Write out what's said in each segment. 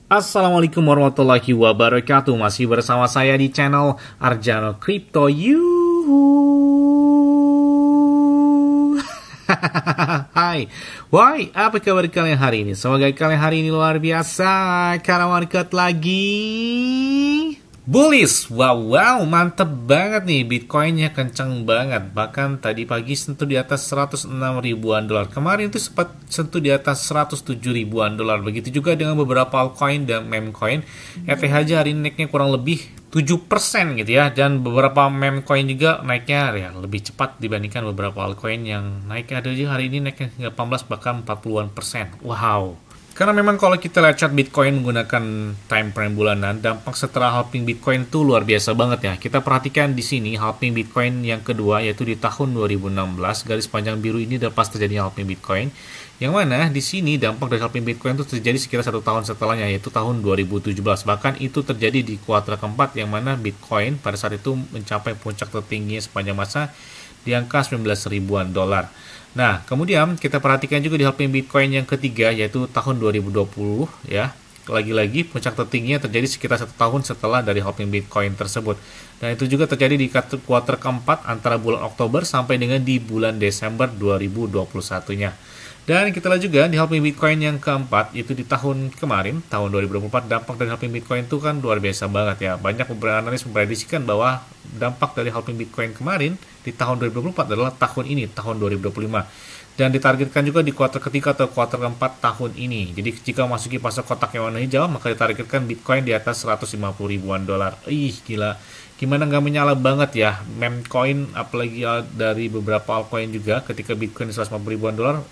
Assalamualaikum warahmatullahi wabarakatuh. Masih bersama saya di channel Arjano Crypto Hai, why? Apa kabar kalian hari ini? Semoga kalian hari ini luar biasa karena market lagi bullish. Wow, mantep banget nih. Bitcoinnya kenceng banget. Bahkan tadi pagi sentuh di atas 106 ribuan dolar. Kemarin itu sempat sentuh di atas 107 ribuan dolar. Begitu juga dengan beberapa altcoin dan meme coin. ETH aja hari ini naiknya kurang lebih 7% gitu ya. Dan beberapa meme coin juga naiknya ya lebih cepat dibandingkan beberapa altcoin yang naiknya ada aja hari ini naiknya hingga 18 bahkan 40-an%. Wow. Karena memang kalau kita lihat chart Bitcoin menggunakan time frame bulanan, dampak setelah halving Bitcoin itu luar biasa banget ya. Kita perhatikan di sini halving Bitcoin yang kedua yaitu di tahun 2016, garis panjang biru ini udah pas terjadi halving Bitcoin. Yang mana di sini dampak dari halving Bitcoin itu terjadi sekitar 1 tahun setelahnya yaitu tahun 2017. Bahkan itu terjadi di kuartal keempat yang mana Bitcoin pada saat itu mencapai puncak tertingginya sepanjang masa di angka 19 ribuan dolar. Nah, kemudian kita perhatikan juga di halving Bitcoin yang ketiga yaitu tahun 2020 ya. Lagi-lagi puncak tertingginya terjadi sekitar 1 tahun setelah dari halving Bitcoin tersebut. Dan itu juga terjadi di kuartal keempat antara bulan Oktober sampai dengan di bulan Desember 2021-nya. Dan kita lihat juga di halving Bitcoin yang keempat itu di tahun kemarin, tahun 2024, dampak dari halving Bitcoin itu kan luar biasa banget ya. Banyak beberapa analis memprediksikan bahwa dampak dari halving Bitcoin kemarin di tahun 2024 adalah tahun ini, tahun 2025. Dan ditargetkan juga di kuartal ketiga atau kuartal keempat tahun ini. Jadi jika masuki fase kotak yang warna hijau, maka ditargetkan Bitcoin di atas 150 ribuan dolar. Gila. Gimana nggak menyala banget ya meme coin, apalagi dari beberapa altcoin juga ketika Bitcoin di 150 ribuan dolar.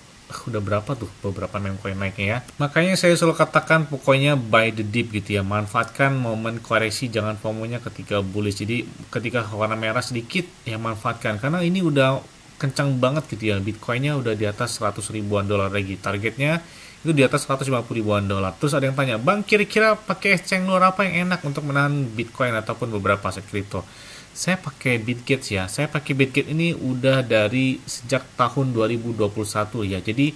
Udah berapa tuh beberapa meme coin naiknya ya. Makanya saya selalu katakan pokoknya buy the dip gitu ya. Manfaatkan momen koreksi, jangan FOMO-nya ketika bullish. Jadi ketika warna merah sedikit ya manfaatkan. Karena ini udah kencang banget gitu ya. Bitcoinnya udah di atas 100 ribuan dolar lagi. Targetnya itu di atas 150 ribuan dolar. Terus ada yang tanya, Bang kira-kira pakai exchange luar apa yang enak untuk menahan Bitcoin ataupun beberapa aset kripto? Saya pakai Bitget ya. Saya pakai Bitget ini udah dari sejak tahun 2021 ya. Jadi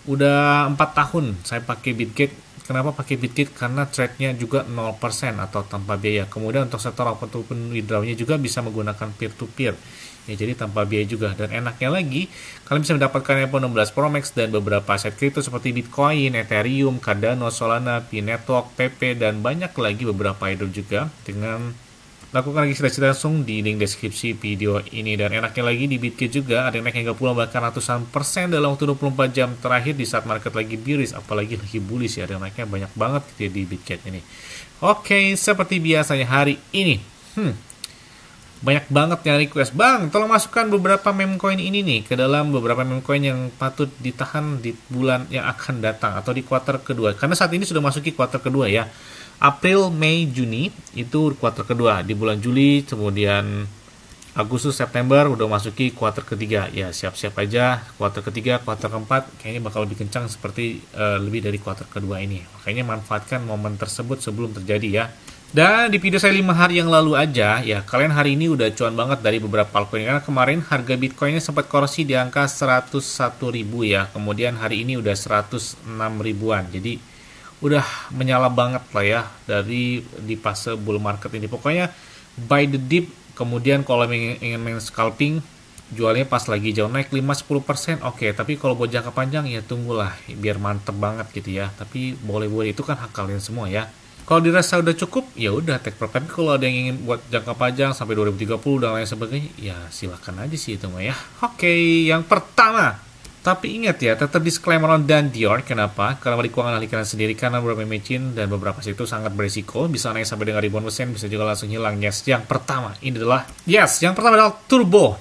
udah 4 tahun saya pakai Bitget. Kenapa pakai Bitget? Karena trade-nya juga 0% atau tanpa biaya. Kemudian untuk setor ataupun withdraw-nya juga bisa menggunakan peer-to-peer. Ya, jadi tanpa biaya juga. Dan enaknya lagi, kalian bisa mendapatkan iPhone 16 Pro Max dan beberapa aset kripto seperti Bitcoin, Ethereum, Cardano, Solana, P-Network, PP, dan banyak lagi beberapa airdrop juga dengan lakukan registrasi langsung di link deskripsi video ini. Dan enaknya lagi di Bitget juga ada yang naik hingga puluhan bahkan ratusan persen dalam waktu 24 jam terakhir di saat market lagi bearish, apalagi lagi bullish ya. Ada yang naiknya banyak banget gitu ya di Bitget ini. Oke, seperti biasanya hari ini banyak banget yang request, Bang tolong masukkan beberapa meme coin ini nih ke dalam beberapa meme coin yang patut ditahan di bulan yang akan datang atau di kuartal kedua. Karena saat ini sudah masuki kuartal kedua ya. April, Mei, Juni itu kuartal kedua. Di bulan Juli, kemudian Agustus, September udah masuki kuartal ketiga. Ya siap-siap aja kuartal ketiga, kuartal keempat kayaknya bakal lebih kencang seperti lebih dari kuartal kedua ini. Makanya manfaatkan momen tersebut sebelum terjadi ya. Dan di video saya 5 hari yang lalu aja ya, kalian hari ini udah cuan banget dari beberapa altcoin. Karena kemarin harga Bitcoinnya sempat koreksi di angka 101 ribu ya. Kemudian hari ini udah 106 ribuan. Jadi udah menyala banget lah ya dari di fase bull market ini. Pokoknya buy the dip. Kemudian kalau ingin main scalping, jualnya pas lagi jauh naik 5-10%. Oke, tapi kalau buat jangka panjang ya tunggulah biar mantep banget gitu ya. Tapi boleh-boleh itu kan hak kalian semua ya. Kalau dirasa udah cukup, ya udah take profit. Tapi kalau ada yang ingin buat jangka panjang sampai 2030 dan lain sebagainya, ya silakan aja sih itu mah ya. Oke, yang pertama. Tapi ingat ya, tetap disclaimer on dan Dior. Kenapa? Karena balik keuangan ahli kalian sendiri, karena beberapa mecin dan beberapa situ sangat berisiko. Bisa naik sampai dengan ribuan persen, bisa juga langsung hilang. Yes, yang pertama ini adalah Turbo.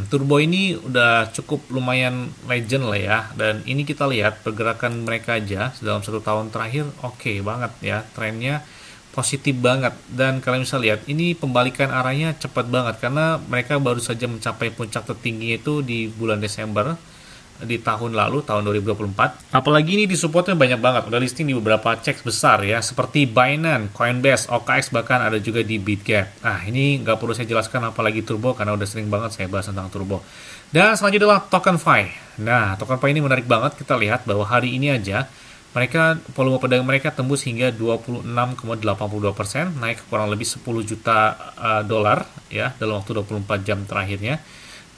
Turbo ini udah cukup lumayan legend lah ya. Dan ini kita lihat pergerakan mereka aja dalam 1 tahun terakhir oke banget ya. Trennya positif banget. Dan kalian bisa lihat ini pembalikan arahnya cepat banget karena mereka baru saja mencapai puncak tertinggi itu di bulan Desember di tahun lalu, tahun 2024. Apalagi ini disupportnya banyak banget. Udah listing di beberapa cek besar ya, seperti Binance, Coinbase, OKX, bahkan ada juga di Bitget. Nah, ini nggak perlu saya jelaskan apalagi Turbo, karena udah sering banget saya bahas tentang Turbo. Dan selanjutnya adalah TokenFi. Nah, TokenFi ini menarik banget. Kita lihat bahwa hari ini aja Mereka volume perdagangan mereka tembus hingga 26,82%, naik kurang lebih 10 juta dolar ya dalam waktu 24 jam terakhirnya.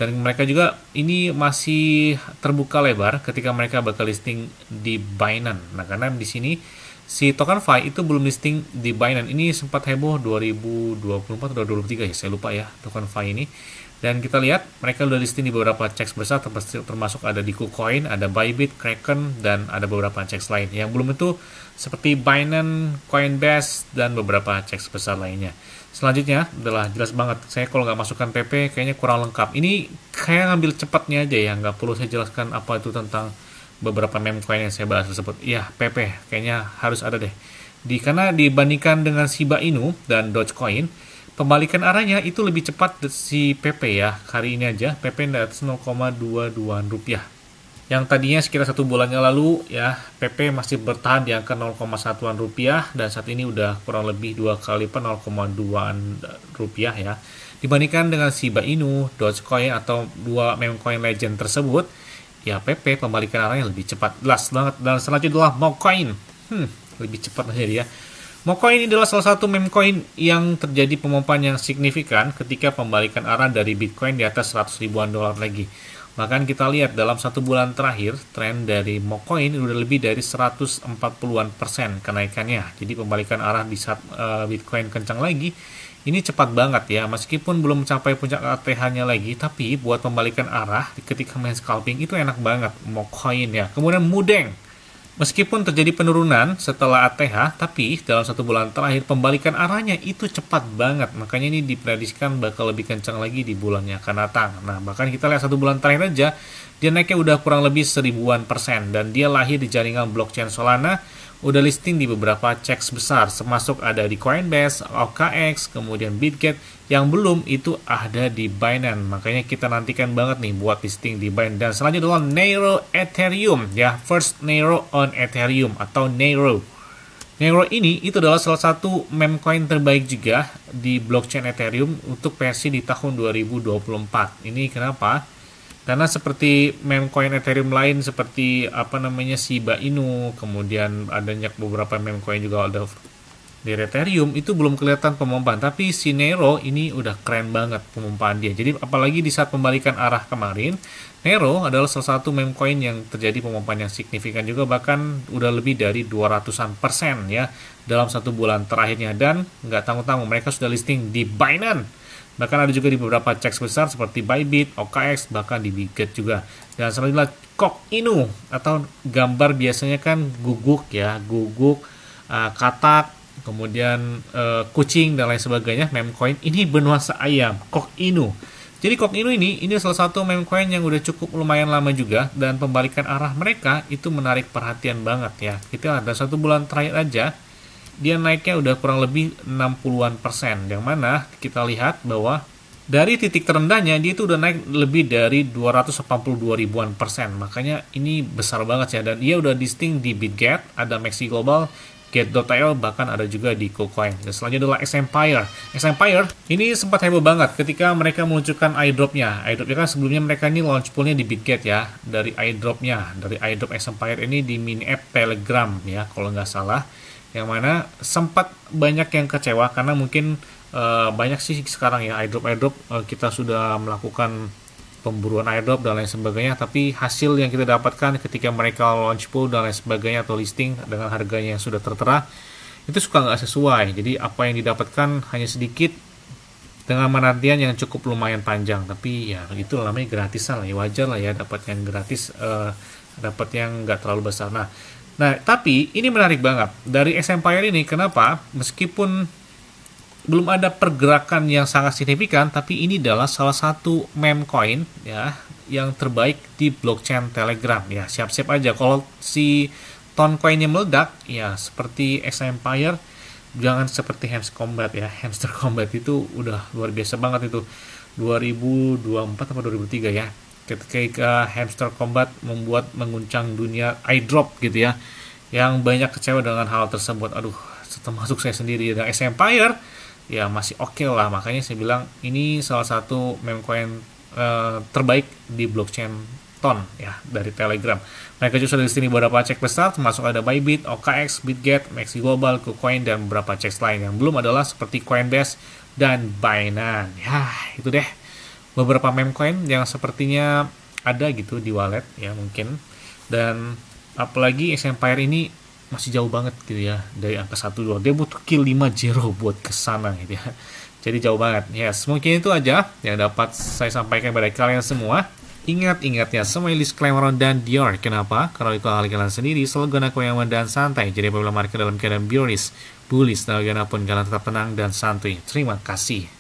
Dan mereka juga ini masih terbuka lebar ketika mereka bakal listing di Binance. Nah, karena di sini si TokenFi itu belum listing di Binance. Ini sempat heboh 2024 atau 2023 ya, saya lupa ya TokenFi ini. Dan kita lihat mereka udah listing di beberapa checks besar, termasuk ada di KuCoin, ada Bybit, Kraken, dan ada beberapa checks lain. Yang belum itu seperti Binance, Coinbase, dan beberapa checks besar lainnya. Selanjutnya adalah jelas banget, saya kalau nggak masukkan PP kayaknya kurang lengkap. Ini kayak ngambil cepatnya aja ya, nggak perlu saya jelaskan apa itu tentang beberapa meme coin yang saya bahas tersebut. Iya, PP kayaknya harus ada deh. Karena dibandingkan dengan Shiba Inu dan Dogecoin, pembalikan arahnya itu lebih cepat si PP ya. Hari ini aja PP di atas 0,22 rupiah. Yang tadinya sekitar 1 bulannya lalu ya, PP masih bertahan di angka 0,1-an rupiah, dan saat ini udah kurang lebih 2 kali lipat 0,2-an rupiah ya. Dibandingkan dengan Shiba Inu, Dogecoin atau dua meme coin legend tersebut, ya PP pembalikan arahnya lebih cepat. Jelas banget. Dan selanjutnya adalah Mocoin. Lebih cepat aja dia. Mocoin ini adalah salah satu meme coin yang terjadi pemompaan yang signifikan ketika pembalikan arah dari Bitcoin di atas 100 ribuan dolar lagi. Bahkan kita lihat dalam 1 bulan terakhir, tren dari Mocoin udah lebih dari 140-an% kenaikannya. Jadi pembalikan arah di saat Bitcoin kencang lagi, ini cepat banget ya. Meskipun belum mencapai puncak ATH-nya lagi, tapi buat pembalikan arah ketika main scalping itu enak banget Mocoin ya. Kemudian Mudeng. Meskipun terjadi penurunan setelah ATH, tapi dalam 1 bulan terakhir pembalikan arahnya itu cepat banget. Makanya ini diprediksikan bakal lebih kencang lagi di bulannya akan datang. Nah, bahkan kita lihat 1 bulan terakhir aja, dia naiknya udah kurang lebih 1000-an%. Dan dia lahir di jaringan blockchain Solana, udah listing di beberapa checks besar, termasuk ada di Coinbase, OKX, kemudian Bitget. Yang belum itu ada di Binance. Makanya kita nantikan banget nih buat listing di Binance. Dan selanjutnya adalah Nero Ethereum ya, First Nero on Ethereum atau Nero. Nero ini itu adalah salah satu meme coin terbaik juga di blockchain Ethereum untuk versi di tahun 2024. Ini kenapa? Karena seperti meme coin Ethereum lain seperti Shiba Inu, kemudian adanya beberapa meme coin juga ada di Ethereum itu belum kelihatan pemompaan, tapi si Nero ini udah keren banget pemompaan dia. Jadi apalagi di saat pembalikan arah kemarin, Nero adalah salah satu meme coin yang terjadi pemompaan yang signifikan juga, bahkan udah lebih dari 200-an% ya dalam 1 bulan terakhirnya. Dan nggak tanggung-tanggung mereka sudah listing di Binance. Bahkan ada juga di beberapa checks besar seperti Bybit, OKX, bahkan di Bitget juga. Dan selanjutnya Kok Inu atau gambar biasanya kan guguk ya, katak, kemudian kucing dan lain sebagainya, meme coin ini bernuansa ayam, Kok Inu. Jadi Kok Inu ini salah satu meme coin yang udah cukup lumayan lama juga, dan pembalikan arah mereka itu menarik perhatian banget ya. Kita ada 1 bulan terakhir aja dia naiknya udah kurang lebih 60-an%, yang mana kita lihat bahwa dari titik terendahnya dia itu udah naik lebih dari 282.000-an%. Makanya ini besar banget ya, dan dia udah listing di Bitget, ada Maxi Global, Get.io, bahkan ada juga di KuCoin. Dan selanjutnya adalah Xempire. Xempire ini sempat heboh banget ketika mereka meluncurkan airdropnya. Airdropnya kan sebelumnya mereka ini launch poolnya di Bitget ya, dari airdropnya, dari airdrop Xempire ini di mini app Telegram ya, kalau nggak salah. Yang mana sempat banyak yang kecewa karena mungkin banyak sih sekarang ya airdrop kita sudah melakukan pemburuan airdrop dan lain sebagainya, tapi hasil yang kita dapatkan ketika mereka launch pool dan lain sebagainya atau listing dengan harganya yang sudah tertera itu suka nggak sesuai. Jadi apa yang didapatkan hanya sedikit dengan penantian yang cukup lumayan panjang, tapi ya itu namanya gratisan lah ya, wajar lah ya dapat yang gratis, dapat yang nggak terlalu besar. Nah tapi ini menarik banget dari Xempire ini. Kenapa? Meskipun belum ada pergerakan yang sangat signifikan, tapi ini adalah salah satu meme coin ya yang terbaik di blockchain Telegram ya. Siap-siap aja kalau si Toncoin-nya meledak ya seperti Xempire, jangan seperti Hamster Combat ya. Hamster Combat itu udah luar biasa banget itu 2024 atau 2003 ya, ketika Hamster Combat mengguncang dunia airdrop gitu ya, yang banyak kecewa dengan hal tersebut. Aduh, termasuk saya sendiri. Dan Xempire ya masih oke lah, makanya saya bilang ini salah satu meme coin terbaik di blockchain ton ya dari Telegram. Mereka juga sudah listini beberapa cek besar, termasuk ada Bybit, OKX, Bitget, Maxi Global, KuCoin, dan beberapa cek lain. Yang belum adalah seperti Coinbase dan Binance. Ya, itu deh beberapa meme coin yang sepertinya ada gitu di wallet ya mungkin. Dan apalagi Empire ini masih jauh banget gitu ya dari angka 1-2. Dia butuh kill 5 zero buat kesana gitu ya. Jadi jauh banget. Yes, mungkin itu aja yang dapat saya sampaikan pada kalian semua. Ingat ya, semua disclaimer dan Dior. Kenapa? Karena itu hal kalian sendiri, selalu gunakan yang aman dan santai. Jadi apabila market dalam keadaan bullish, dan bagaimanapun kalian tetap tenang dan santuy. Terima kasih.